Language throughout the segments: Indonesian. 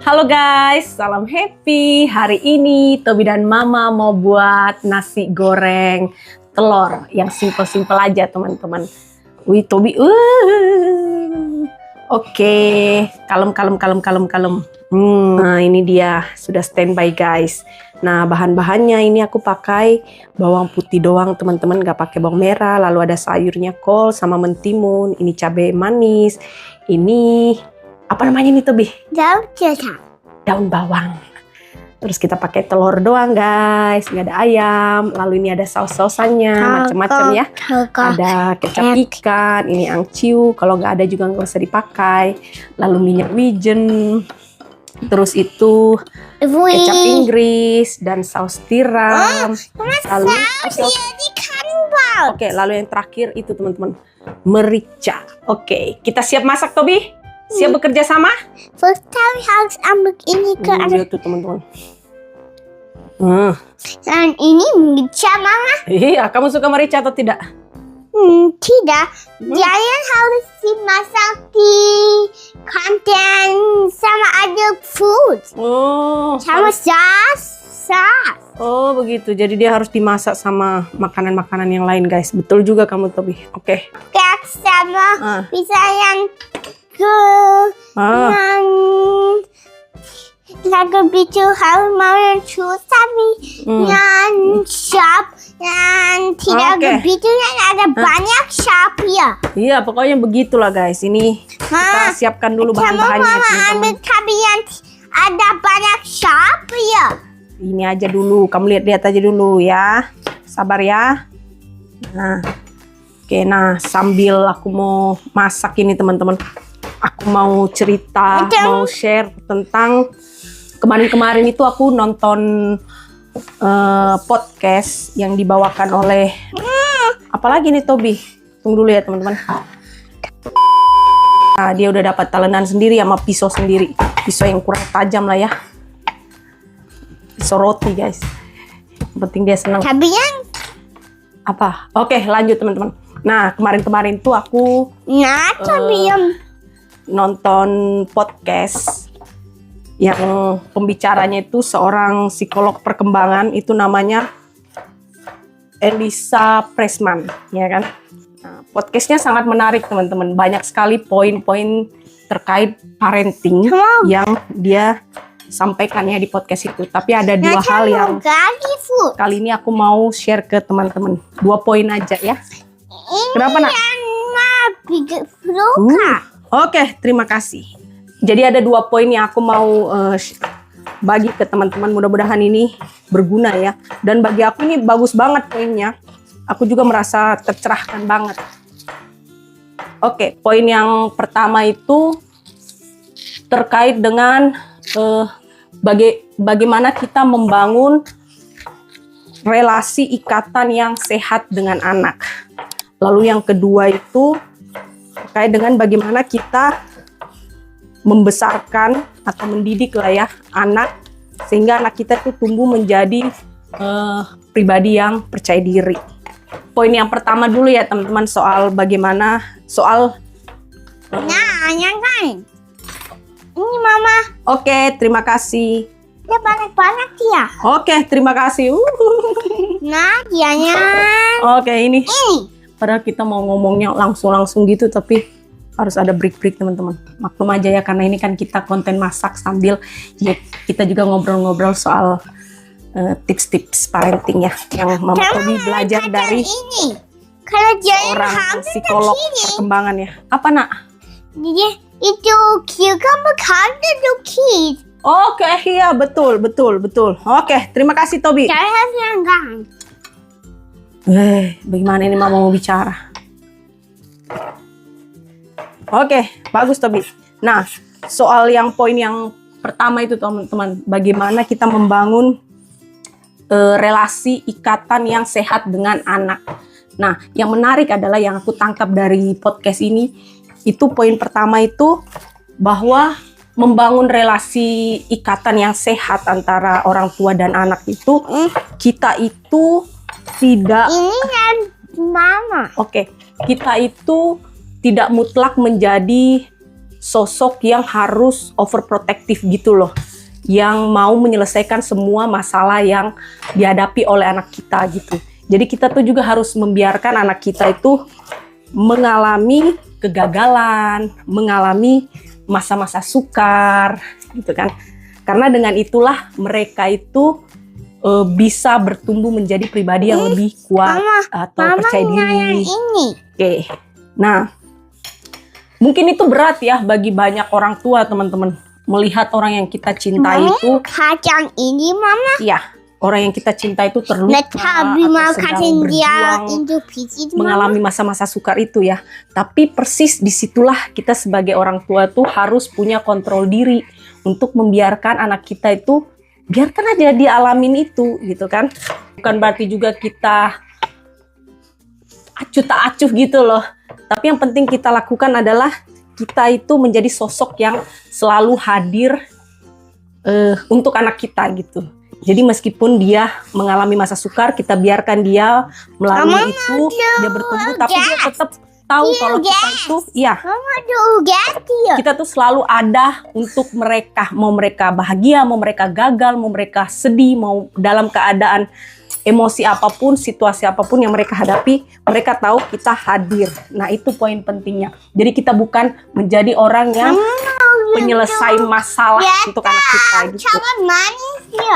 Halo guys, salam happy. Hari ini Tobi dan Mama mau buat nasi goreng telur yang simple-simple aja teman-teman. Wih Tobi, Oke, kalem. Nah ini dia, sudah standby guys. Nah bahan-bahannya ini aku pakai bawang putih doang teman-teman, gak pakai bawang merah. Lalu ada sayurnya kol sama mentimun. Ini cabai manis. Ini apa namanya nih Tobi? Daun bawang. Terus kita pakai telur doang guys, nggak ada ayam. Lalu ini ada saus-sausannya macam-macam ya. Ada kecap ikan, ini angciu. Kalau nggak ada juga nggak usah dipakai. Lalu minyak wijen. Terus itu kecap Inggris dan saus tiram. Lalu Oke, lalu yang terakhir itu teman-teman, merica. Oke, kita siap masak Tobi? Siap bekerja sama? First time harus ambil ini ke Lihat tuh teman-teman. Dan ini merica mama. Iya, kamu suka merica atau tidak? Tidak. Jangan harus dimasak di konten sama ada food. Sama saus. Oh begitu, jadi dia harus dimasak sama makanan-makanan yang lain guys. Betul juga kamu Tobi. Oke. Kayak sama bisa yang yang lagu itu harus mau tapi yang sharp dan tidak begitu yang ada banyak sharp ya. Iya, pokoknya begitulah guys. Ini kita siapkan dulu bahan-bahannya. Mama ambil tapi yang ada banyak sharp ya. Ini aja dulu, kamu lihat-lihat aja dulu ya. Sabar ya. Nah, oke, nah sambil aku mau masak ini teman-teman, aku mau cerita, mau share tentang kemarin-kemarin itu aku nonton podcast yang dibawakan oleh apalagi nih Tobi. Tunggu dulu ya teman-teman. Nah, dia udah dapat talenan sendiri sama pisau sendiri. Pisau yang kurang tajam lah ya. Pisau roti guys. Yang penting dia senang. Tapi yang apa? Oke, lanjut teman-teman. Nah, kemarin-kemarin tuh aku nonton podcast yang pembicaranya itu seorang psikolog perkembangan, itu namanya Elisa Pressman, ya kan? Nah, podcastnya sangat menarik teman-teman, banyak sekali poin-poin terkait parenting yang dia sampaikan ya di podcast itu. Tapi ada dua hal yang kali ini aku mau share ke teman-teman. 2 poin aja ya. Kenapa nak? Oke, terima kasih. Jadi ada 2 poin yang aku mau bagi ke teman-teman. Mudah-mudahan ini berguna ya. Dan bagi aku ini bagus banget poinnya. Aku juga merasa tercerahkan banget. Oke, poin yang pertama itu terkait dengan bagaimana kita membangun relasi ikatan yang sehat dengan anak. Lalu yang kedua itu terkait dengan bagaimana kita membesarkan atau mendidik lah ya anak, sehingga anak kita tuh tumbuh menjadi pribadi yang percaya diri. Poin yang pertama dulu ya teman-teman, soal bagaimana yang lain. Ini mama. Oke, terima kasih. Dia banyak-banyak ya. Oke, terima kasih. Nah, dianya. Oke, ini. Padahal kita mau ngomongnya langsung gitu, tapi harus ada break-break teman-teman. Maklum aja ya, karena ini kan kita konten masak sambil ya kita juga ngobrol-ngobrol soal tips-tips parenting ya, yang Mama Tobi belajar dari seorang psikolog perkembangan ya. Apa nak? Itu cucumber the kids. Oke, iya betul. Oke, terima kasih Tobi. Bagaimana ini Mama mau bicara? Oke, bagus Tobi. Nah, soal yang poin yang pertama itu teman-teman, bagaimana kita membangun relasi ikatan yang sehat dengan anak. Nah, yang menarik adalah yang aku tangkap dari podcast ini, itu poin pertama itu bahwa membangun relasi ikatan yang sehat antara orang tua dan anak itu, kita itu tidak mama. Oke, kita itu tidak mutlak menjadi sosok yang harus overprotective gitu loh, yang mau menyelesaikan semua masalah yang dihadapi oleh anak kita gitu. Jadi kita tuh juga harus membiarkan anak kita itu mengalami kegagalan, mengalami masa-masa sukar gitu kan. Karena dengan itulah mereka itu bisa bertumbuh menjadi pribadi yang lebih kuat atau percaya diri. Oke. Nah, mungkin itu berat ya bagi banyak orang tua, teman-teman, melihat orang yang kita cintai itu kacang ini, Mama. Ya, orang yang kita cinta itu terluka atau sedang berjuang mengalami masa-masa sukar itu ya. Tapi persis disitulah kita sebagai orang tua tuh harus punya kontrol diri untuk membiarkan anak kita itu, biarkan aja dia alamin itu gitu kan. Bukan berarti juga kita acuh tak acuh gitu loh. Tapi yang penting kita lakukan adalah kita itu menjadi sosok yang selalu hadir untuk anak kita gitu. Jadi meskipun dia mengalami masa sukar, kita biarkan dia melalui itu, dia bertumbuh, tapi dia tetap tahu kalau kita itu, ya, kita tuh selalu ada untuk mereka. Mau mereka bahagia, mau mereka gagal, mau mereka sedih, mau dalam keadaan emosi apapun, situasi apapun yang mereka hadapi, mereka tahu kita hadir. Nah, itu poin pentingnya. Jadi kita bukan menjadi orang yang penyelesai masalah untuk anak kita gitu.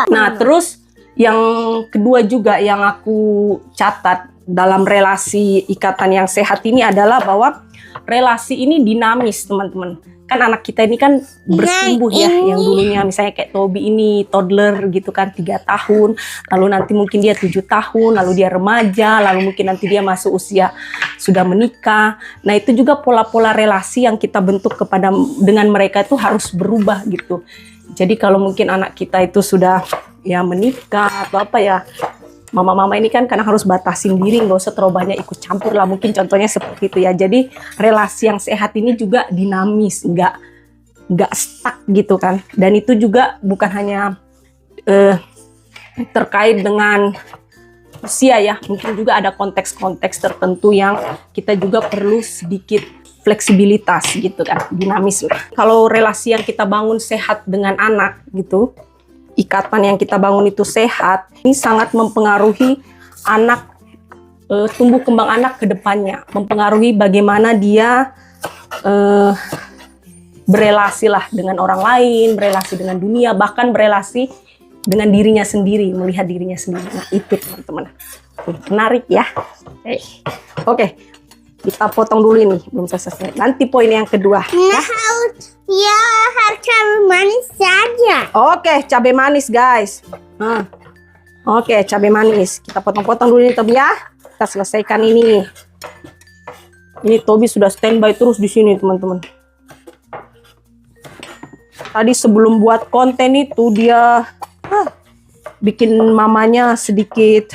Nah, terus yang kedua juga yang aku catat dalam relasi ikatan yang sehat ini adalah bahwa relasi ini dinamis, teman-teman. Kan anak kita ini kan bertumbuh ya, yang dulunya misalnya kayak Toby ini toddler gitu kan, 3 tahun, lalu nanti mungkin dia 7 tahun, lalu dia remaja, lalu mungkin nanti dia masuk usia sudah menikah. Nah, itu juga pola-pola relasi yang kita bentuk dengan mereka itu harus berubah gitu. Jadi kalau mungkin anak kita itu sudah ya menikah atau apa ya, mama-mama ini kan karena harus batasin diri, nggak usah terlalu banyak ikut campur lah, mungkin contohnya seperti itu ya. Jadi relasi yang sehat ini juga dinamis, nggak stuck gitu kan. Dan itu juga bukan hanya terkait dengan usia ya, mungkin juga ada konteks-konteks tertentu yang kita juga perlu sedikit fleksibilitas gitu kan, dinamis lah. Kalau relasi yang kita bangun sehat dengan anak gitu, ikatan yang kita bangun itu sehat, ini sangat mempengaruhi anak, tumbuh kembang anak ke depannya, mempengaruhi bagaimana dia berelasi lah dengan orang lain, berelasi dengan dunia, bahkan berelasi dengan dirinya sendiri, melihat dirinya sendiri. Nah, itu teman-teman, menarik ya. Oke, kita potong dulu ini, belum selesai. Nanti poin yang kedua. Ya, harus cabai manis saja. Oke, cabai manis guys. Oke, cabai manis. Kita potong-potong dulu nih Toby ya. Kita selesaikan ini. Ini Toby sudah standby terus di sini teman-teman. Tadi sebelum buat konten itu dia bikin mamanya sedikit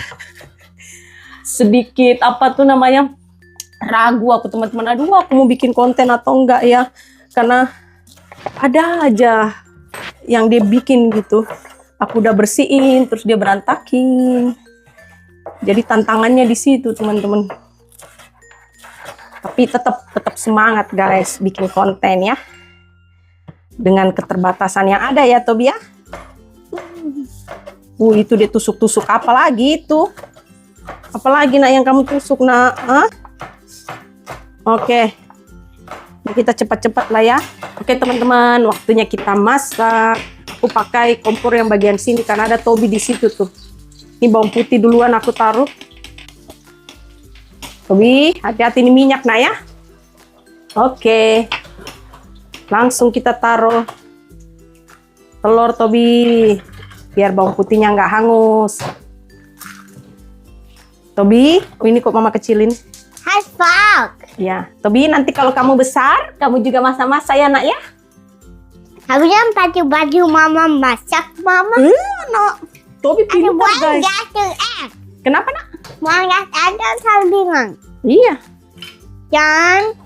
apa tuh namanya, ragu aku teman-teman. Aduh, aku mau bikin konten atau enggak ya, karena ada aja yang dia bikin gitu. Aku udah bersihin terus dia berantakin. Jadi tantangannya di situ teman-teman. Tapi tetap semangat guys bikin konten ya, dengan keterbatasan yang ada ya Toby ya. Itu dia tusuk-tusuk apa lagi itu? Apalagi nak yang kamu tusuk nak? Oke. Kita cepat-cepat lah ya. Oke teman-teman, waktunya kita masak. Aku pakai kompor yang bagian sini karena ada Toby di situ tuh. Ini bawang putih duluan aku taruh. Toby, hati-hati ini minyak nak ya. Oke. Langsung kita taruh telur Toby, biar bawang putihnya nggak hangus. Toby, ini kok mama kecilin. Ya, Toby, nanti kalau kamu besar, kamu juga masak-masak ya nak ya. Habisnya baju-baju mama masak mama. No. Toby pintar guys. Kenapa nak? Mau ada sampingan. Iya. Dan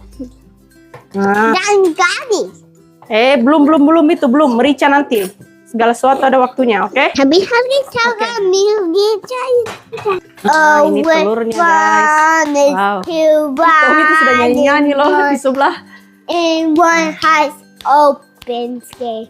gadis. Belum itu belum, merica nanti. Segala sesuatu ada waktunya, oke? Habis cara gitu. Ini telurnya guys. Wow. Toby itu sudah nyanyi-nyanyi loh di sebelah. and one has open stay.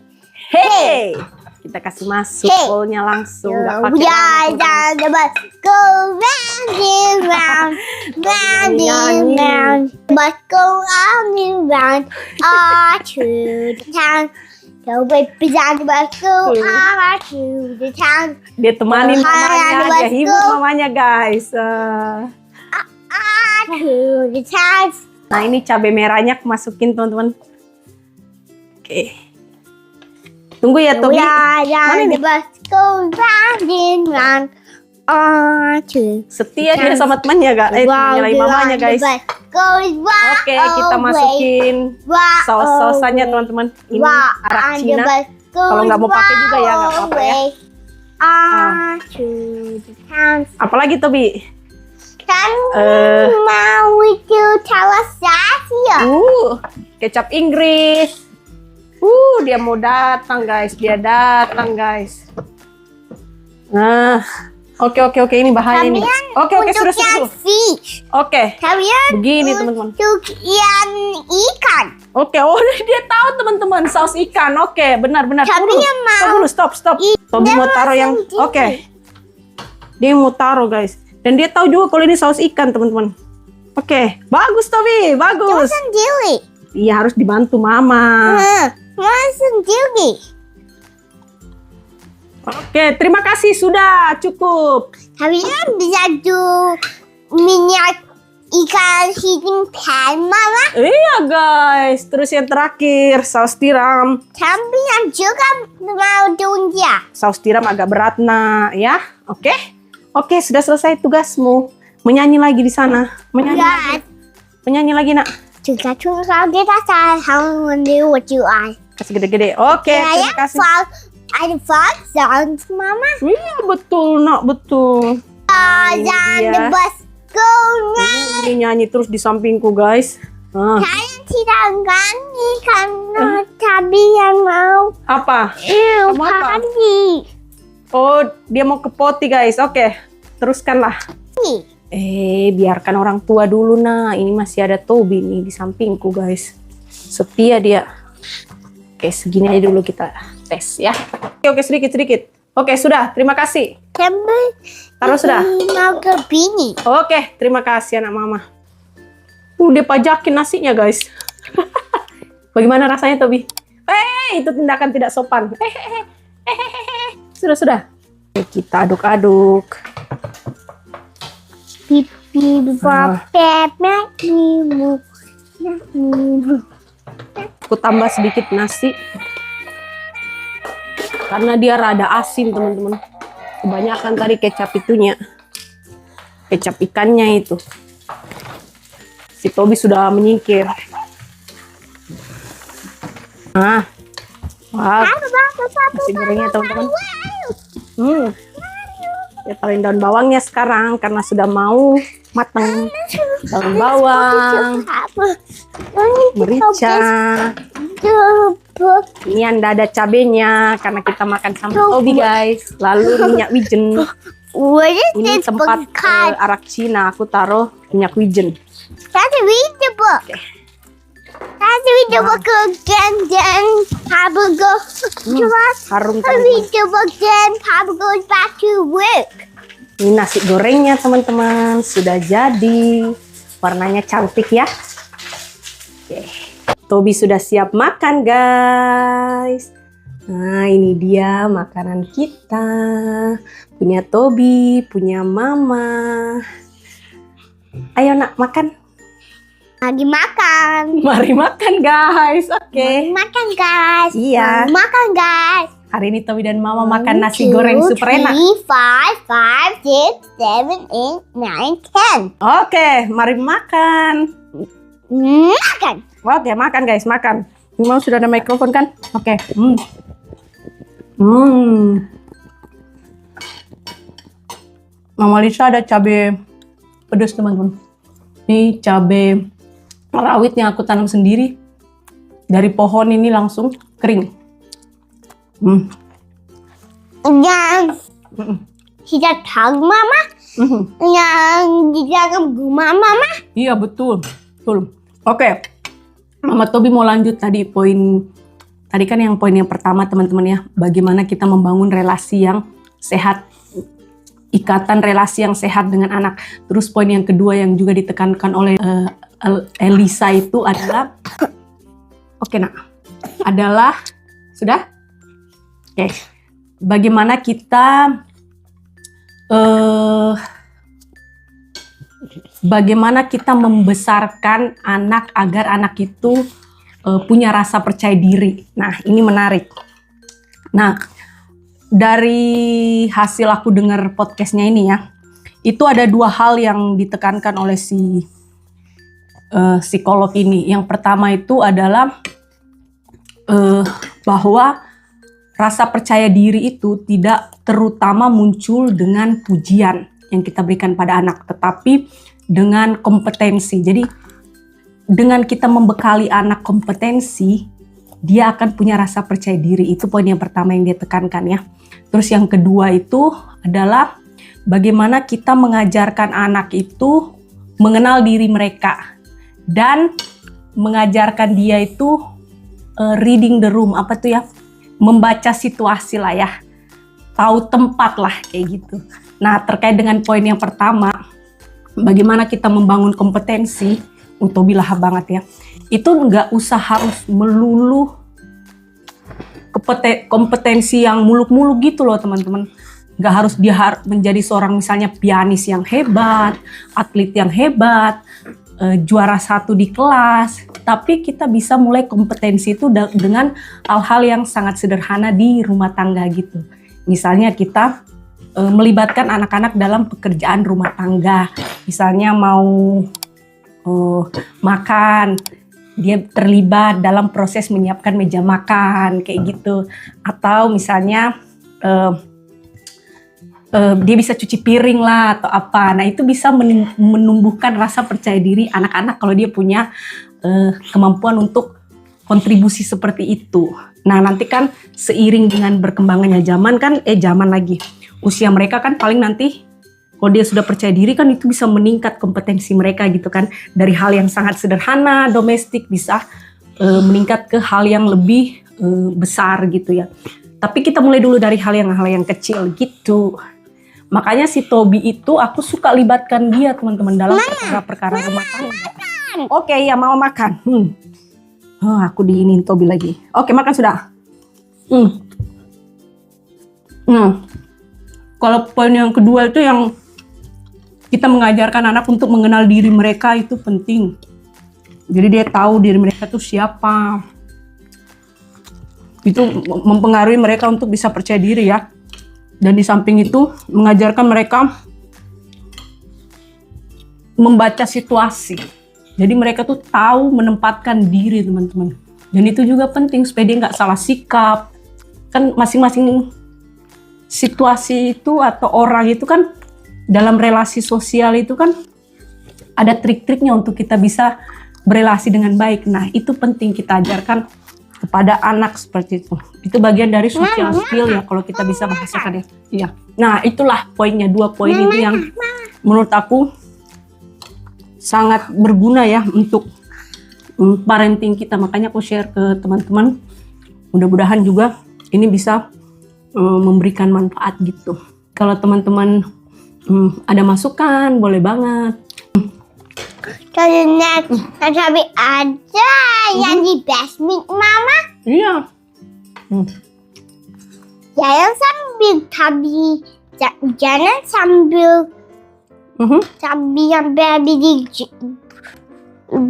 Hey, kita kasih masuk Hey. ballnya langsung. Nggak pakai We lama, are teman-teman. down the bus. Go round and round, round and round. Bus go round and round, all through the town. The whip is on the bus, go all through the town. Dia temanin Hai, mamanya, ada dia hibur bosku. mamanya guys. All through the town. Nah ini cabai merahnya aku masukin teman-teman. Oke. Tunggu ya Tobi. We are Mana down ini? the bus, go round and round, all through. Setia dia sama temannya gak? Nyalain mamanya guys. Oke, Oke, kita masukin saus-sausannya teman-teman. Ini arak Cina. Kalau nggak mau pakai juga ya nggak apa-apa ya. Apalagi Tobi? Kan mau itu salah Kecap Inggris. Dia mau datang guys. Dia datang guys. Nah, oke ini bahaya nih. Oke sudah. Fish. Oke. Kalian Begini teman-teman. untuk yang ikan. Oke, dia tahu teman-teman saus ikan. Oke, benar. Tapi yang mau Stop dulu. Tobi mau taruh yang. Oke. Dia mau taruh guys. Dan dia tahu juga kalau ini saus ikan teman-teman. Oke, bagus Tobi, bagus. sendiri. Iya harus dibantu Mama. Mau sendiri. Oke, terima kasih sudah cukup. Kalian bisa minyak ikan heating pan, Mama. Iya guys, terus yang terakhir saus tiram. Tapi yang juga mau dunia. Saus tiram agak berat nak, ya. Oke, sudah selesai tugasmu. Menyanyi lagi di sana. Menyanyi lagi nak. Juga kita sama what you are. Kasih gede-gede. Oke, terima kasih. Ada fun sounds, Mama. Iya betul nak, betul. Dan the bus go round. Ini nyanyi terus di sampingku guys. Kalian tidak nyanyi karena tapi yang mau. Apa? Kamu apa? Pagi. Oh, dia mau ke poti guys. Oke, teruskanlah. Biarkan orang tua dulu nah. Ini masih ada Tobi nih di sampingku guys. Setia dia. Oke, segini aja dulu kita tes ya. Oke, sedikit. Oke, sudah. Terima kasih. Taruh sudah. Mau ke bini. Oke, terima kasih anak mama. Dia pajakin nasinya guys. Bagaimana rasanya Tobi? Itu tindakan tidak sopan. Sudah. Kita aduk-aduk. Pipi bopep Aku tambah sedikit nasi. Karena dia rada asin teman-teman. Kebanyakan tadi kecap itunya. Kecap ikannya itu. Si Tobi sudah menyingkir. Wah. Nasi gorengnya teman-teman. Ya paling daun bawangnya sekarang karena sudah mau matang. Daun bawang, merica. Ini anda ada cabenya karena kita makan sama Tobi guys. Lalu minyak wijen. Ini tempat arak Cina. Aku taruh minyak wijen. That's a read the book. That's a read the book again. Then Papa goes to us. Harum I read the book. Then Papa goes back to work. Ini nasi gorengnya teman-teman sudah jadi. Warnanya cantik ya. Oke. Tobi sudah siap makan guys. Nah ini dia makanan kita. Punya Tobi, punya Mama. Ayo nak makan. Lagi makan. Mari makan guys. Oke. Makan guys. Iya. Makan guys. Hari ini Tobi dan Mama makan nasi goreng super enak. 3, 4, 5, 6, 7, 8, 9, 10. Oke, mari makan. Makan. Oke, makan guys, makan. Mau sudah ada mikrofon kan? Oke. Mama Lisa ada cabai pedas teman-teman. Ini cabai rawit yang aku tanam sendiri. Dari pohon ini langsung kering. Yang tidak tahu Mama. Yang di dalam rumah Mama. Iya betul. Oke. Mama Tobi mau lanjut tadi tadi kan yang poin yang pertama teman-teman ya, bagaimana kita membangun relasi yang sehat, ikatan relasi yang sehat dengan anak. Terus poin yang kedua yang juga ditekankan oleh Elisa itu adalah, oke nak, adalah sudah, oke, bagaimana kita membesarkan anak agar anak itu punya rasa percaya diri. Nah, ini menarik. Nah, dari hasil aku dengar podcastnya ini ya, itu ada dua hal yang ditekankan oleh si psikolog ini. Yang pertama itu adalah bahwa rasa percaya diri itu tidak terutama muncul dengan pujian yang kita berikan pada anak, tetapi dengan kompetensi. Jadi dengan kita membekali anak kompetensi, dia akan punya rasa percaya diri. Itu poin yang pertama yang dia tekankan ya. Terus yang kedua itu adalah bagaimana kita mengajarkan anak itu mengenal diri mereka dan mengajarkan dia itu reading the room, apa tuh ya, membaca situasi lah ya, tahu tempat lah kayak gitu. Nah, terkait dengan poin yang pertama, bagaimana kita membangun kompetensi, Tobi lahap banget ya, itu nggak usah harus melulu kompetensi yang muluk-muluk gitu loh teman-teman. Nggak harus dia menjadi seorang misalnya pianis yang hebat, atlet yang hebat, juara 1 di kelas, tapi kita bisa mulai kompetensi itu dengan hal-hal yang sangat sederhana di rumah tangga gitu. Misalnya kita melibatkan anak-anak dalam pekerjaan rumah tangga, misalnya mau makan, dia terlibat dalam proses menyiapkan meja makan kayak gitu, atau misalnya dia bisa cuci piring lah atau apa. Nah, itu bisa menumbuhkan rasa percaya diri anak-anak kalau dia punya kemampuan untuk kontribusi seperti itu. Nah, nanti kan seiring dengan berkembangannya zaman lagi, usia mereka kan paling nanti kalau dia sudah percaya diri kan itu bisa meningkat kompetensi mereka gitu kan. Dari hal yang sangat sederhana, domestik, bisa meningkat ke hal yang lebih besar gitu ya. Tapi kita mulai dulu dari hal yang kecil gitu. Makanya si Tobi itu aku suka libatkan dia teman-teman dalam perkara-perkara rumah tangga. Oke, ya mau makan. Aku diinin Tobi lagi. Oke, makan sudah. Kalau poin yang kedua itu yang kita mengajarkan anak untuk mengenal diri mereka, itu penting. Jadi dia tahu diri mereka itu siapa. Itu mempengaruhi mereka untuk bisa percaya diri ya. Dan di samping itu mengajarkan mereka membaca situasi. Jadi mereka tuh tahu menempatkan diri teman-teman. Dan itu juga penting supaya dia nggak salah sikap. Kan masing-masing situasi itu atau orang itu kan dalam relasi sosial itu kan ada trik-triknya untuk kita bisa berelasi dengan baik. Nah, itu penting kita ajarkan kepada anak seperti itu. Itu bagian dari social skill ya kalau kita bisa bahasakan ya. Iya. Nah, itulah poinnya, 2 poin itu yang menurut aku sangat berguna ya untuk parenting kita. Makanya aku share ke teman-teman. Mudah-mudahan juga ini bisa memberikan manfaat gitu. Kalau teman-teman ada masukan, boleh banget. Karena tapi ada yang di basement mama. Iya. Jangan sambil jangan sambil di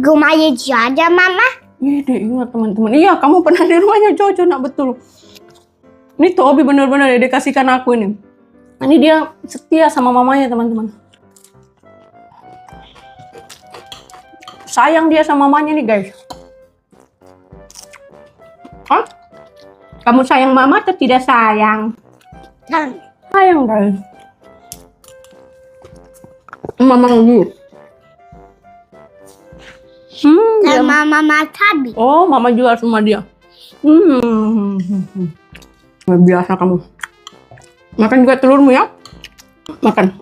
rumahnya Jojo mama. Iya, ingat teman-teman. Iya, kamu pernah di rumahnya Jojo, nak betul. Ini Tobi benar-benar dedikasikan aku ini. Ini dia setia sama mamanya teman-teman. Sayang dia sama mamanya nih guys. Hah? Kamu sayang mama atau tidak sayang? Sayang guys. Mama lagi. Sama mama Tabi. Oh, mama juga sama dia. Biasa kamu. Makan juga telurmu ya. Makan.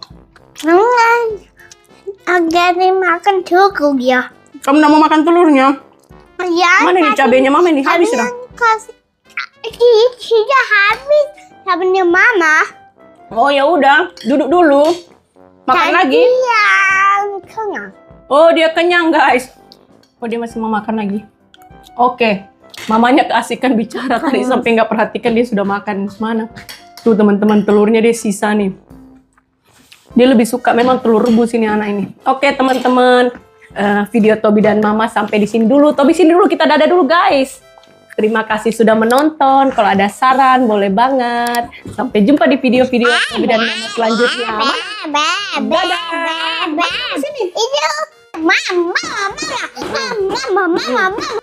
Agar makan cukup ya. Kamu nak mau makan telurnya? Ya, Mana nih cabenya mama ini habis sudah. Sudah habis cabenya mama. Oh ya udah, duduk dulu. Makan lagi. Yang kenyang. Oh dia kenyang guys. Oh dia masih mau makan lagi. Oke, mamanya keasikan bicara tadi sampai nggak perhatikan dia sudah makan. Mana? Tuh teman-teman telurnya dia sisa nih. Dia lebih suka memang telur rebus ini anak ini. Oke teman-teman, video Tobi dan Mama sampai di sini dulu. Tobi sini dulu, kita dadah dulu guys. Terima kasih sudah menonton. Kalau ada saran boleh banget. Sampai jumpa di video-video Tobi dan Mama selanjutnya. Sini. Itu mama.